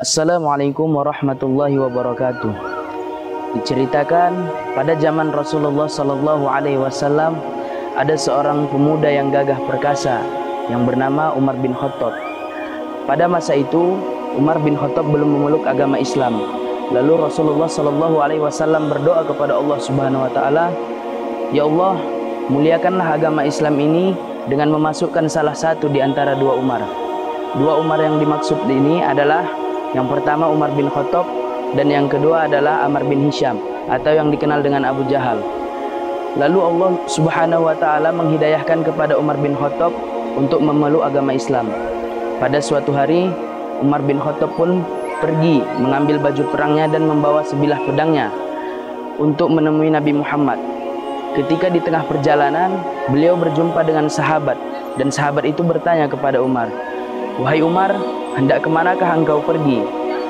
Assalamualaikum warahmatullahi wabarakatuh. Diceritakan pada zaman Rasulullah Sallallahu Alaihi Wasallam ada seorang pemuda yang gagah perkasa yang bernama Umar bin Khattab. Pada masa itu Umar bin Khattab belum memeluk agama Islam. Lalu Rasulullah Sallallahu Alaihi Wasallam berdoa kepada Allah Subhanahu Wa Taala, Ya Allah, muliakanlah agama Islam ini dengan memasukkan salah satu di antara dua Umar. Dua Umar yang dimaksud ini adalah yang pertama Umar bin Khattab dan yang kedua adalah Amr bin Hisham atau yang dikenal dengan Abu Jahal. Lalu Allah Subhanahu wa taala menghidayahkan kepada Umar bin Khattab untuk memeluk agama Islam. Pada suatu hari Umar bin Khattab pun pergi mengambil baju perangnya dan membawa sebilah pedangnya untuk menemui Nabi Muhammad. Ketika di tengah perjalanan beliau berjumpa dengan sahabat dan sahabat itu bertanya kepada Umar, Wahai Umar, hendak kemanakah engkau pergi?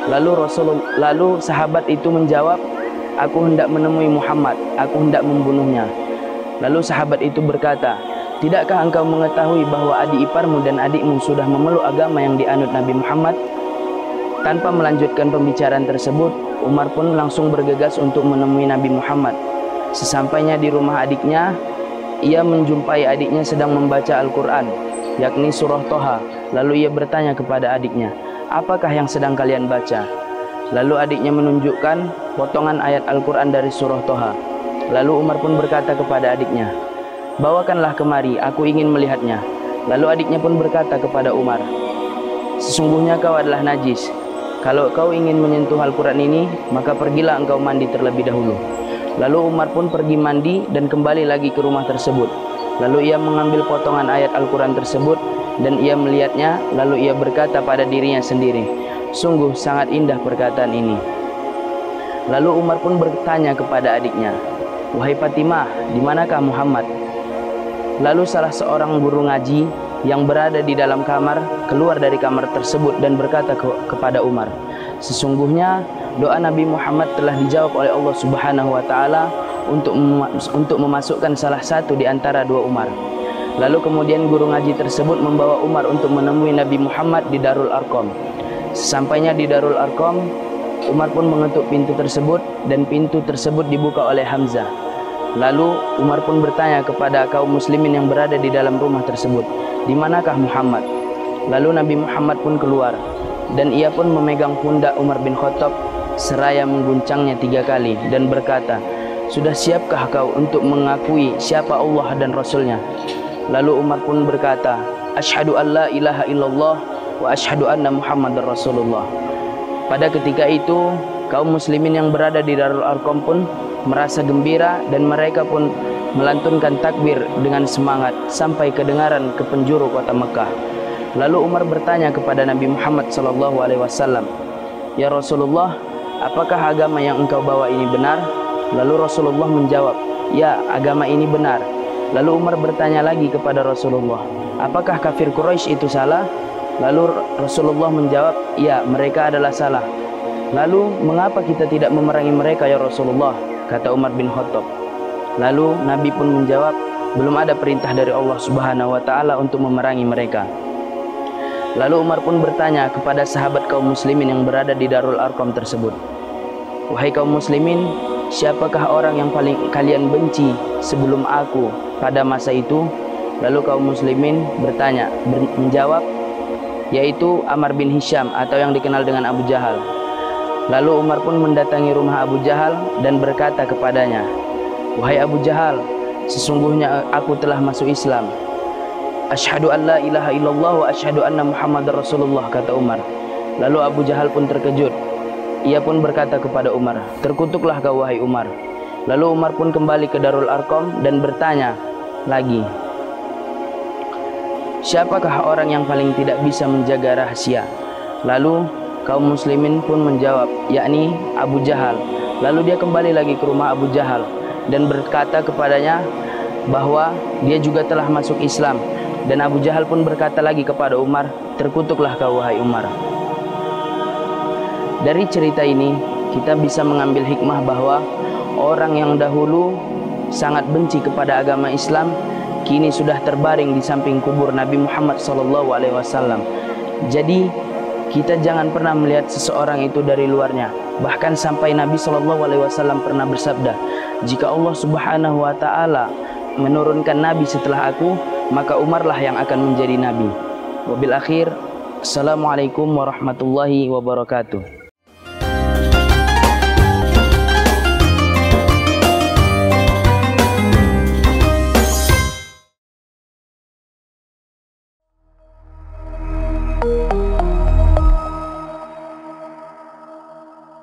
Lalu sahabat itu menjawab, Aku hendak menemui Muhammad, aku hendak membunuhnya. Lalu sahabat itu berkata, Tidakkah engkau mengetahui bahwa adik iparmu dan adikmu sudah memeluk agama yang dianut Nabi Muhammad? Tanpa melanjutkan pembicaraan tersebut, Umar pun langsung bergegas untuk menemui Nabi Muhammad. Sesampainya di rumah adiknya, ia menjumpai adiknya sedang membaca Al-Quran, yakni surah Toha. Lalu ia bertanya kepada adiknya, apakah yang sedang kalian baca? Lalu adiknya menunjukkan potongan ayat Al-Quran dari surah Toha. Lalu Umar pun berkata kepada adiknya, bawakanlah kemari, aku ingin melihatnya. Lalu adiknya pun berkata kepada Umar, sesungguhnya kau adalah najis. Kalau kau ingin menyentuh Al-Quran ini, maka pergilah engkau mandi terlebih dahulu. Lalu Umar pun pergi mandi dan kembali lagi ke rumah tersebut. Lalu ia mengambil potongan ayat Al-Quran tersebut dan ia melihatnya. Lalu ia berkata pada dirinya sendiri, sungguh sangat indah perkataan ini. Lalu Umar pun bertanya kepada adiknya, wahai Fatimah, di manakah Muhammad? Lalu salah seorang guru ngaji yang berada di dalam kamar keluar dari kamar tersebut dan berkata kepada Umar, sesungguhnya doa Nabi Muhammad telah dijawab oleh Allah Subhanahu wa taala untuk memasukkan salah satu di antara dua Umar. Lalu kemudian guru ngaji tersebut membawa Umar untuk menemui Nabi Muhammad di Darul Arqam. Sesampainya di Darul Arqam, Umar pun mengetuk pintu tersebut dan pintu tersebut dibuka oleh Hamzah. Lalu Umar pun bertanya kepada kaum muslimin yang berada di dalam rumah tersebut, di manakah Muhammad? Lalu Nabi Muhammad pun keluar dan ia pun memegang pundak Umar bin Khattab seraya mengguncangnya 3 kali dan berkata, sudah siapkah kau untuk mengakui siapa Allah dan Rasulnya? Lalu Umar pun berkata, Asyhadu an la ilaha illallah wa asyhadu anna Muhammadar Rasulullah. Pada ketika itu kaum muslimin yang berada di Darul Arqam pun merasa gembira dan mereka pun melantunkan takbir dengan semangat sampai kedengaran ke penjuru kota Mekah. Lalu Umar bertanya kepada Nabi Muhammad SAW, Ya Rasulullah, apakah agama yang engkau bawa ini benar? Lalu Rasulullah menjawab, ya, agama ini benar. Lalu Umar bertanya lagi kepada Rasulullah, apakah kafir Quraisy itu salah? Lalu Rasulullah menjawab, ya, mereka adalah salah. Lalu mengapa kita tidak memerangi mereka ya Rasulullah? Kata Umar bin Khattab. Lalu Nabi pun menjawab, belum ada perintah dari Allah Subhanahu wa taala untuk memerangi mereka. Lalu Umar pun bertanya kepada sahabat kaum muslimin yang berada di Darul Arqam tersebut, wahai kaum muslimin, siapakah orang yang paling kalian benci sebelum aku pada masa itu? Lalu kaum muslimin menjawab, yaitu Amr bin Hisham atau yang dikenal dengan Abu Jahal. Lalu Umar pun mendatangi rumah Abu Jahal dan berkata kepadanya, wahai Abu Jahal, sesungguhnya aku telah masuk Islam. Asyhadu an la ilaha illallah wa asyhadu anna Muhammadar Rasulullah, kata Umar. Lalu Abu Jahal pun terkejut. Ia pun berkata kepada Umar, terkutuklah kau wahai Umar. Lalu Umar pun kembali ke Darul Arqam dan bertanya lagi, siapakah orang yang paling tidak bisa menjaga rahasia? Lalu kaum muslimin pun menjawab, yakni Abu Jahal. Lalu dia kembali lagi ke rumah Abu Jahal dan berkata kepadanya bahwa dia juga telah masuk Islam. Dan Abu Jahal pun berkata lagi kepada Umar, terkutuklah kau wahai Umar. Dari cerita ini kita bisa mengambil hikmah bahwa orang yang dahulu sangat benci kepada agama Islam kini sudah terbaring di samping kubur Nabi Muhammad SAW. Jadi Kita jangan pernah melihat seseorang itu dari luarnya. Bahkan sampai Nabi SAW pernah bersabda, jika Allah Subhanahu wa Ta'ala menurunkan nabi setelah aku, maka Umarlah yang akan menjadi nabi. Wabil akhir, assalamualaikum warahmatullahi wabarakatuh.